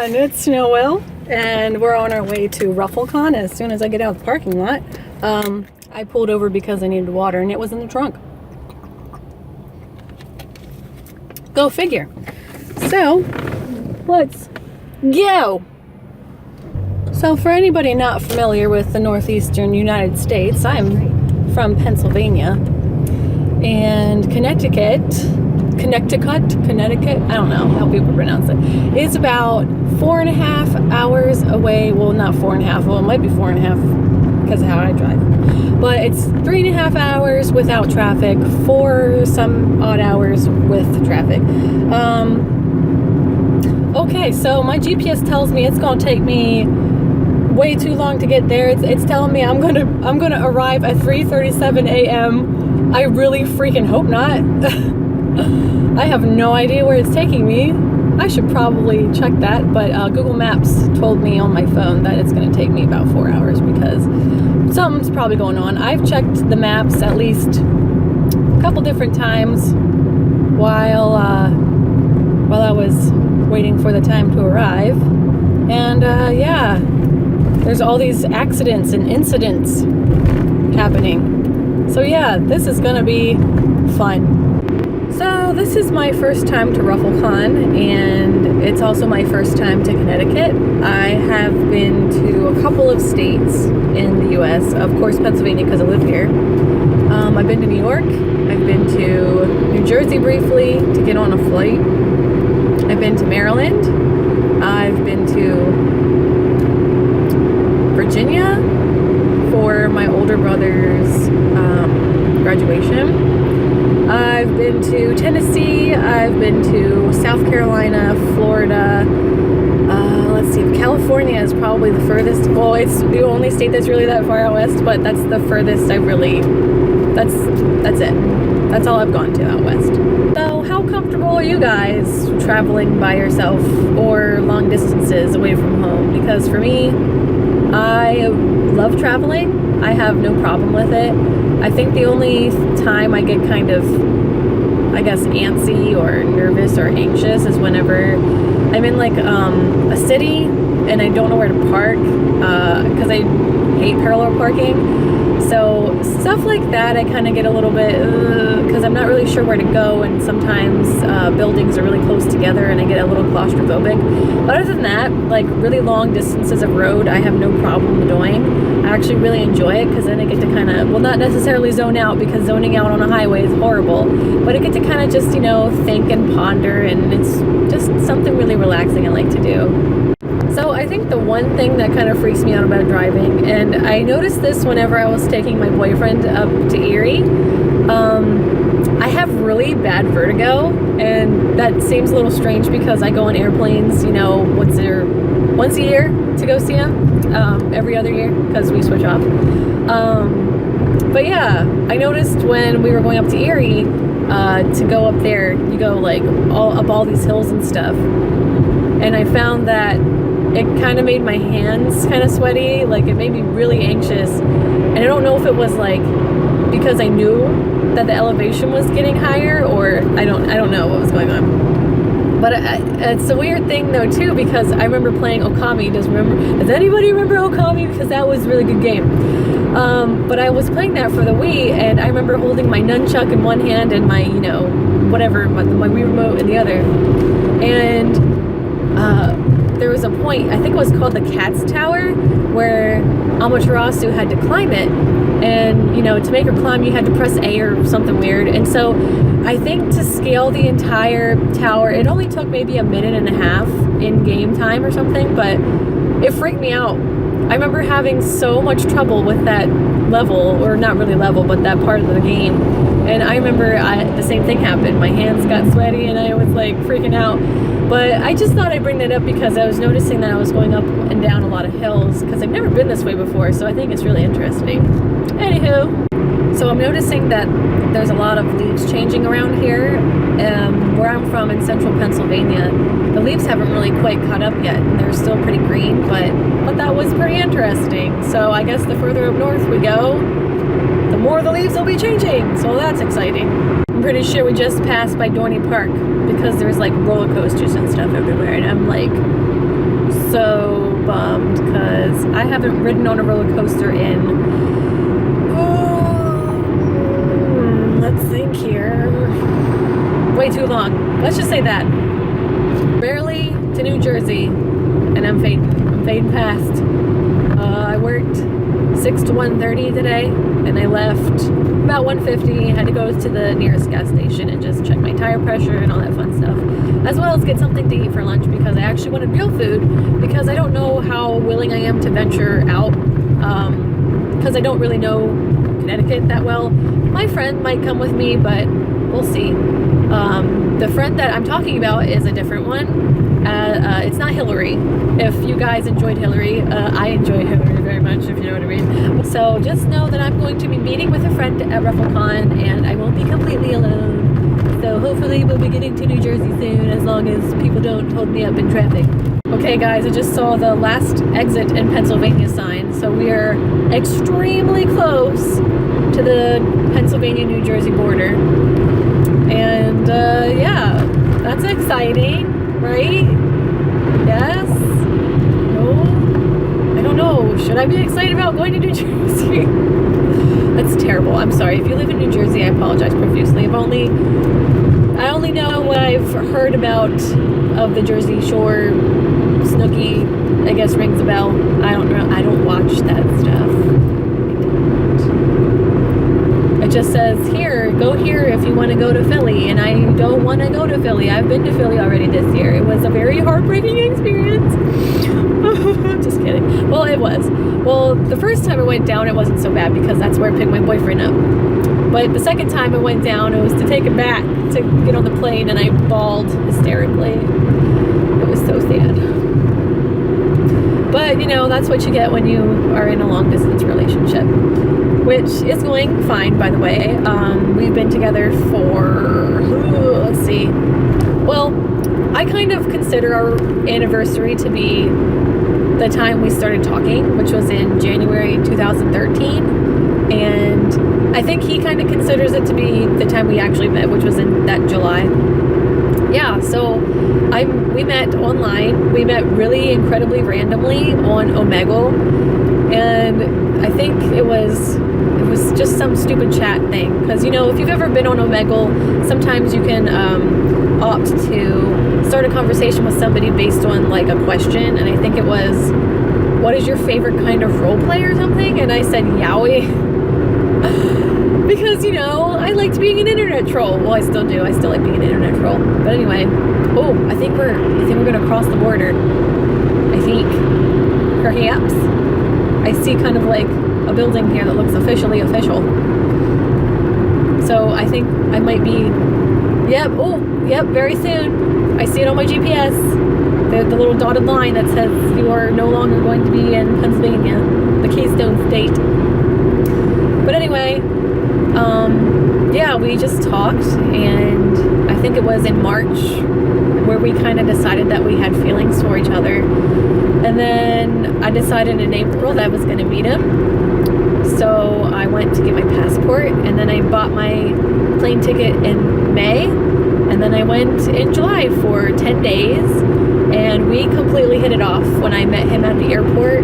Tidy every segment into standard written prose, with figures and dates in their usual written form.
everyone, it's Knoel, and we're on our way to RUFFLECON. As soon as I get out of the parking lot, I pulled over because I needed water and it was in the trunk. Go figure. So, let's go! So for anybody not familiar with the northeastern United States, I'm from Pennsylvania, and Connecticut, I don't know how people pronounce it, is about 4.5 hours away. Well, not 4.5, well, it might be 4.5 because of how I drive. But it's 3.5 hours without traffic, 4 some odd hours with traffic. Okay, so my GPS tells me it's gonna take me way too long to get there. It's telling me I'm gonna arrive at 3:37 a.m. I really freaking hope not. I have no idea where it's taking me. I should probably check that, but Google Maps told me on my phone that it's going to take me about 4 hours because something's probably going on. I've checked the maps at least a couple different times while I was waiting for the time to arrive, and yeah, there's all these accidents and incidents happening. So yeah, this is going to be fun. So this is my first time to RUFFLECON, and it's also my first time to Connecticut. I have been to a couple of states in the U.S., of course Pennsylvania because I live here. I've been to New York, I've been to New Jersey briefly to get on a flight, I've been to Maryland, I've been to Virginia for my older brother's graduation. I've been to Tennessee, I've been to South Carolina, Florida, let's see, California is probably the furthest. Well, it's the only state that's really that far out west, but that's the furthest I've really, that's it. That's all I've gone to out west. So how comfortable are you guys traveling by yourself or long distances away from home? Because for me, I love traveling. I have no problem with it. I think the only time I get kind of, I guess, antsy or nervous or anxious is whenever I'm in like a city and I don't know where to park because I hate parallel parking. So stuff like that I kind of get a little bit because I'm not really sure where to go, and sometimes buildings are really close together and I get a little claustrophobic. But other than that, like really long distances of road I have no problem doing. I actually really enjoy it because then I get to kind of, well, not necessarily zone out because zoning out on a highway is horrible, but I get to kind of just, you know, think and ponder, and it's just something really relaxing I like to do. So I think the one thing that kind of freaks me out about driving, and I noticed this whenever I was taking my boyfriend up to Erie, I have really bad vertigo, and that seems a little strange because I go on airplanes, you know, once a year to go see him, every other year because we switch off. But yeah, I noticed when we were going up to Erie, to go up there, you go like up all these hills and stuff, and I found that it kind of made my hands kind of sweaty, like it made me really anxious, and I don't know if it was like because I knew that the elevation was getting higher, or I don't know what was going on. But it's a weird thing though too, because I remember playing Okami. Does anybody remember Okami? Because that was a really good game. But I was playing that for the Wii, and I remember holding my nunchuck in one hand and my, you know, whatever, my Wii remote in the other. And there was a point, I think it was called the Cat's Tower, where Amaterasu had to climb it. And, you know, to make her climb, you had to press A or something weird. And so I think to scale the entire tower, it only took maybe a minute and a half in game time or something, but it freaked me out. I remember having so much trouble with that level, or not really level, but that part of the game. And I remember the same thing happened. My hands got sweaty and I was like freaking out. But I just thought I'd bring that up because I was noticing that I was going up and down a lot of hills because I've never been this way before, so I think it's really interesting. Anywho, so I'm noticing that there's a lot of leaves changing around here. Where I'm from in central Pennsylvania, the leaves haven't really quite caught up yet, and they're still pretty green, but that was pretty interesting. So I guess the further up north we go, the more the leaves will be changing, so that's exciting. I'm pretty sure we just passed by Dorney Park because there's like roller coasters and stuff everywhere, and I'm like, I haven't ridden on a roller coaster in, let's think here, way too long. Let's just say that. Barely to New Jersey, and I'm fading past. I worked 6 to 1:30 today, and I left about 1:50. Had to go to the nearest gas station and just check my tire pressure and all that fun stuff, as well as get something to eat for lunch, because I actually wanted real food, because I don't know how willing I am to venture out, because I don't really know Connecticut that well. My friend might come with me, but we'll see. The friend that I'm talking about is a different one. It's not Hillary. If you guys enjoyed Hillary, I enjoyed Hillary very much, if you know what I mean. So just know that I'm going to be meeting with a friend at RuffleCon, and I won't be completely alone. So hopefully we'll be getting to New Jersey soon, as long as people don't hold me up in traffic. Okay guys, I just saw the last exit in Pennsylvania sign, so we are extremely close to the Pennsylvania-New Jersey border. And yeah, that's exciting, right? Yes? No? I don't know. Should I be excited about going to New Jersey? That's terrible. I'm sorry. If you live in New Jersey, I apologize profusely. I only know what I've heard about of the Jersey Shore. Snooki, I guess, rings a bell. I don't know. I don't watch that stuff. It just says, here, go here if you want to go to Philly, and I don't want to go to Philly. I've been to Philly already this year. It was a very heartbreaking experience. Just kidding. Well, it was. Well, the first time I went down, it wasn't so bad, because that's where I picked my boyfriend up. But the second time I went down, it was to take him back to get on the plane, and I bawled hysterically. It was so sad. But, you know, that's what you get when you are in a long-distance relationship, which is going fine, by the way. We've been together for, let's see. Well, I kind of consider our anniversary to be the time we started talking, which was in January 2013. And I think he kind of considers it to be the time we actually met, which was in that July. Yeah, so we met online. We met really incredibly randomly on Omegle, and I think it was just some stupid chat thing. Because, you know, if you've ever been on Omegle, sometimes you can opt to start a conversation with somebody based on like a question, and I think it was, what is your favorite kind of role play or something? And I said yaoi. Because, you know, I liked being an internet troll. Well, I still do. I still like being an internet troll. But anyway, I think we're gonna cross the border. I think, perhaps. I see kind of like a building here that looks officially official. So I think I might be. Yep, very soon. I see it on my GPS. The little dotted line that says you are no longer going to be in Pennsylvania, the Keystone State. But anyway. Yeah, we just talked, and I think it was in March where we kind of decided that we had feelings for each other. And then I decided in April that I was going to meet him. So I went to get my passport, and then I bought my plane ticket in May, and then I went in July for 10 days, and we completely hit it off. When I met him at the airport,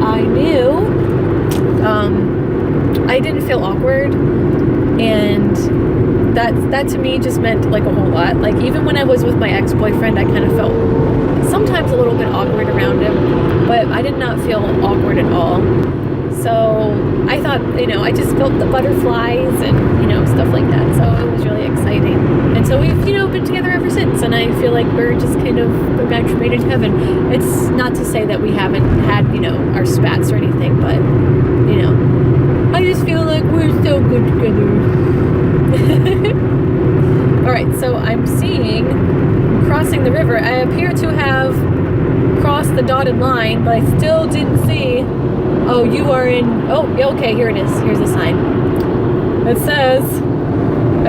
I knew I didn't feel awkward, and that to me just meant like a whole lot. Like, even when I was with my ex-boyfriend, I kind of felt sometimes a little bit awkward around him, but I did not feel awkward at all. So I thought, you know, I just felt the butterflies and, you know, stuff like that. So it was really exciting. And so we've, you know, been together ever since. And I feel like we're just kind of a match made in heaven. It's not to say that we haven't had, you know, our spats or anything, but, you know, I just feel like we're so good together. All right, so I'm seeing crossing the river. I appear to have crossed the dotted line, but I still didn't see. Oh, you are in. Oh, okay, here it is. Here's a sign. It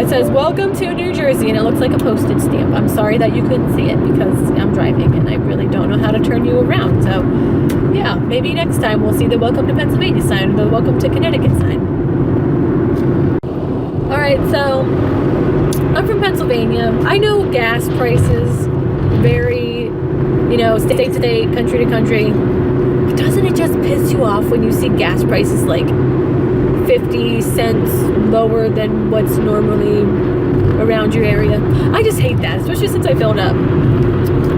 says, welcome to New Jersey, and it looks like a postage stamp. I'm sorry that you couldn't see it because I'm driving, and I really don't know how to turn you around. So, yeah, maybe next time we'll see the welcome to Pennsylvania sign, or the welcome to Connecticut sign. All right, so I'm from Pennsylvania. I know gas prices vary, you know, state to state, country to country. doesn't it just piss you off when you see gas prices like 50 cents lower than what's normally around your area? I just hate that, especially since I filled up.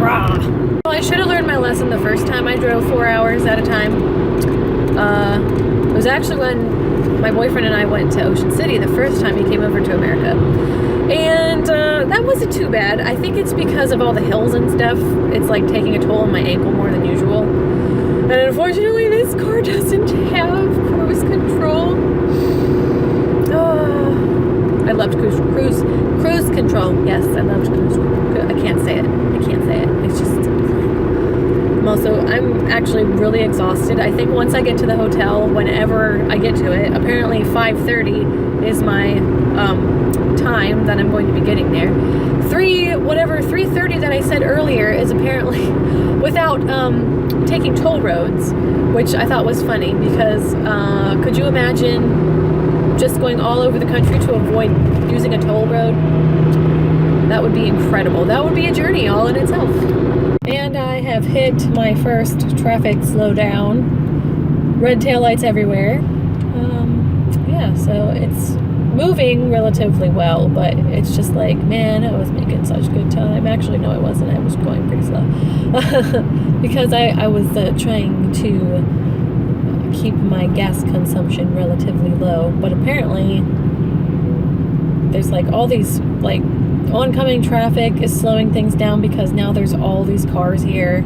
Rah. Well, I should have learned my lesson the first time I drove 4 hours at a time. It was actually when my boyfriend and I went to Ocean City the first time he came over to America. And that wasn't too bad. I think it's because of all the hills and stuff. It's like taking a toll on my ankle more than usual. And unfortunately, this car doesn't have cruise control. I loved cruise control. Yes, I loved cruise. I can't say it. It's just... I'm actually really exhausted. I think once I get to the hotel, whenever I get to it, apparently 5:30 is my time that I'm going to be getting there. 3:30 that I said earlier is apparently without taking toll roads, which I thought was funny because could you imagine just going all over the country to avoid using a toll road? That would be incredible. That would be a journey all in itself. And I have hit my first traffic slowdown. Red taillights everywhere. Yeah, so it's moving relatively well, but it's just like, man, I was making such good time. Actually, no, I wasn't. I was going pretty slow. Because I was trying to keep my gas consumption relatively low. But apparently, there's like all these, like, oncoming traffic is slowing things down because now there's all these cars here.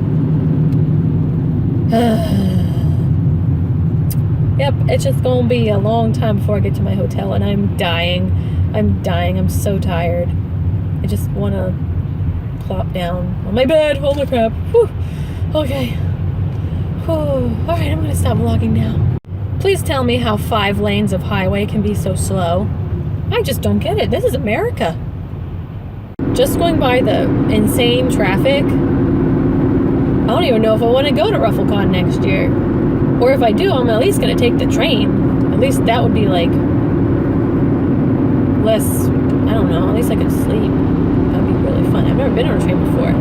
Yep, it's just gonna be a long time before I get to my hotel, and I'm dying. I'm so tired. I just want to plop down on my bed. Holy crap. Whew. Okay. Whew. Alright, I'm gonna stop vlogging now. Please tell me how 5 lanes of highway can be so slow. I just don't get it. This is America. Just going by the insane traffic, I don't even know if I want to go to RUFFLECON next year. Or if I do, I'm at least going to take the train. At least that would be like less, I don't know, at least I could sleep. That'd be really fun. I've never been on a train before.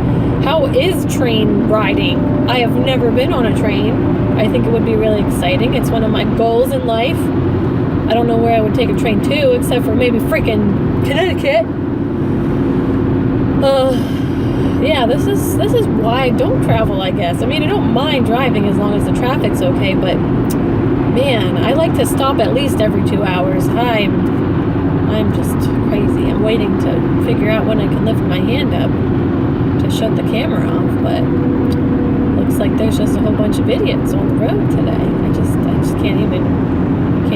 How is train riding? I have never been on a train. I think it would be really exciting. It's one of my goals in life. I don't know where I would take a train to, except for maybe freaking Connecticut. Yeah, this is why I don't travel, I guess. I mean, I don't mind driving as long as the traffic's okay, but man, I like to stop at least every 2 hours. I'm just crazy. I'm waiting to figure out when I can lift my hand up to shut the camera off, but looks like there's just a whole bunch of idiots on the road today. I just can't even. I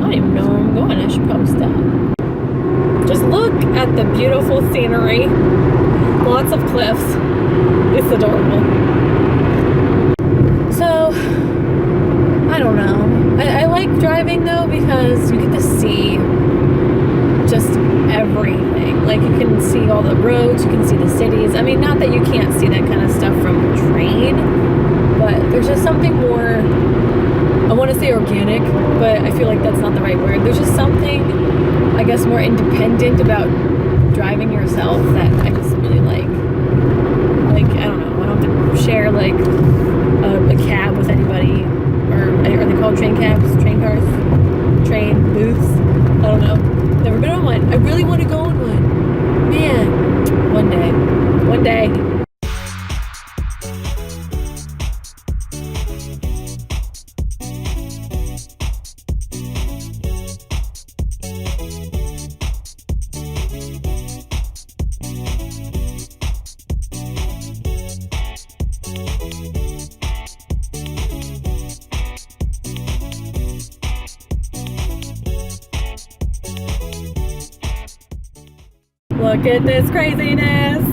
don't even know where I'm going. I should probably stop. Just look at the beautiful scenery. Lots of cliffs. It's adorable. So, I don't know. I like driving though because you get to see just everything. Like you can see all the roads, you can see the cities. I mean, not that you can't see that kind of stuff from a train, but there's just something more, I want to say organic, but I feel like that's not the right word. There's just something, I guess, more independent about driving yourself that I just really like. Like, I don't know, I don't have to share like a cab with anybody, or are they called train cabs, train cars, train booths? I don't know. Never been on one. I really want to go on one. Man, one day. Look at this craziness.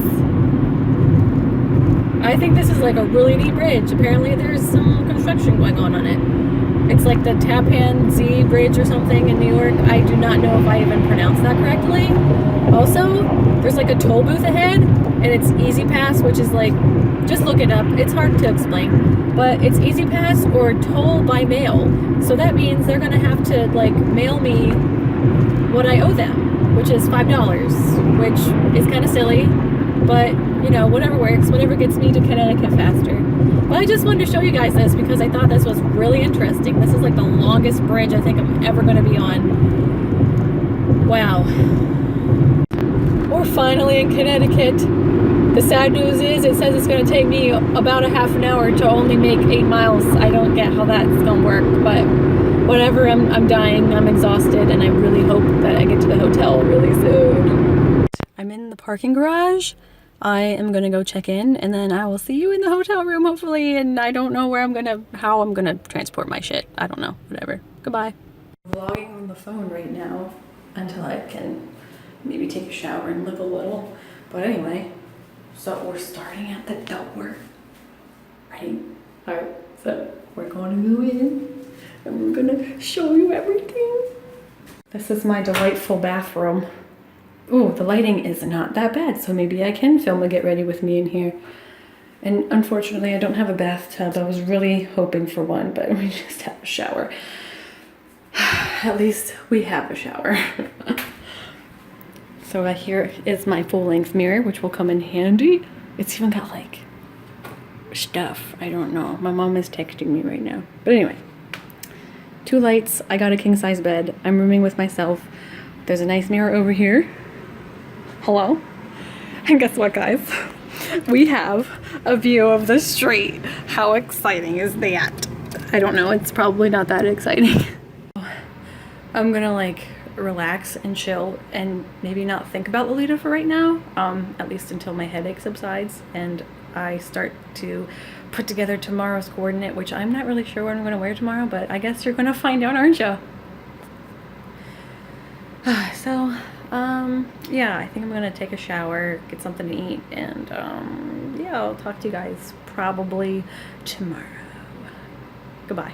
I think this is like a really neat bridge. Apparently there's some construction going on it. It's like the Tappan Zee Bridge or something in New York. I do not know if I even pronounced that correctly. Also, there's like a toll booth ahead, and it's Easy Pass, which is like, just look it up. It's hard to explain, but it's Easy Pass or toll by mail. So that means they're gonna have to like mail me what I owe them, which is $5, which is kind of silly, but you know, whatever works, whatever gets me to Connecticut faster. Well, I just wanted to show you guys this because I thought this was really interesting. This is like the longest bridge I think I'm ever going to be on. Wow. We're finally in Connecticut. The sad news is it says it's going to take me about a half an hour to only make 8 miles. I don't get how that's going to work, but whatever. I'm dying. I'm exhausted, and I really hope that I get to the hotel really soon. I'm in the parking garage. I am gonna go check in, and then I will see you in the hotel room hopefully, and I don't know how I'm gonna transport my shit. I don't know, whatever. Goodbye. I'm vlogging on the phone right now until I can maybe take a shower and look a little. But anyway, so we're starting at the door, right? Alright, so we're gonna go in and we're gonna show you everything. This is my delightful bathroom. Ooh, the lighting is not that bad, so maybe I can film a get ready with me in here. And unfortunately, I don't have a bathtub. I was really hoping for one, but we just have a shower. At least we have a shower. So here is my full-length mirror, which will come in handy. It's even got like stuff. I don't know. My mom is texting me right now. But anyway, 2 lights. I got a king-size bed. I'm rooming with myself. There's a nice mirror over here. Hello? And guess what, guys? We have a view of the street. How exciting is that? I don't know, it's probably not that exciting. I'm gonna like relax and chill and maybe not think about Lolita for right now, at least until my headache subsides and I start to put together tomorrow's coordinate, which I'm not really sure what I'm gonna wear tomorrow, but I guess you're gonna find out, aren't you? So, yeah, I think I'm gonna take a shower, get something to eat, and yeah, I'll talk to you guys probably tomorrow. Goodbye.